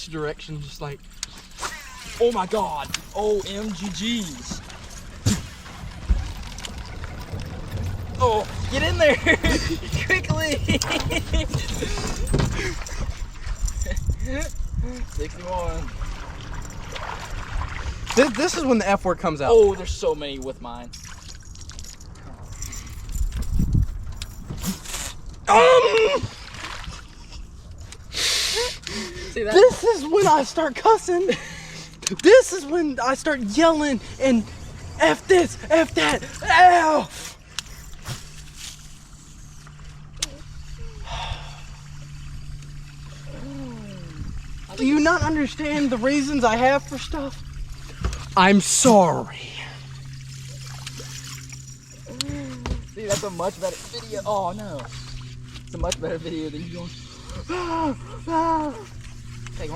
each direction, just like, oh my God, OMGGs. Oh, get in there, quickly. 61. This is when the F word comes out. Oh, there's so many with mine. See that? This is when I start cussing. This is when I start yelling and F this, F that, ow! Do you not understand the reasons I have for stuff? I'm sorry. See, that's a much better video. Oh no. It's a much better video than you going. Hey,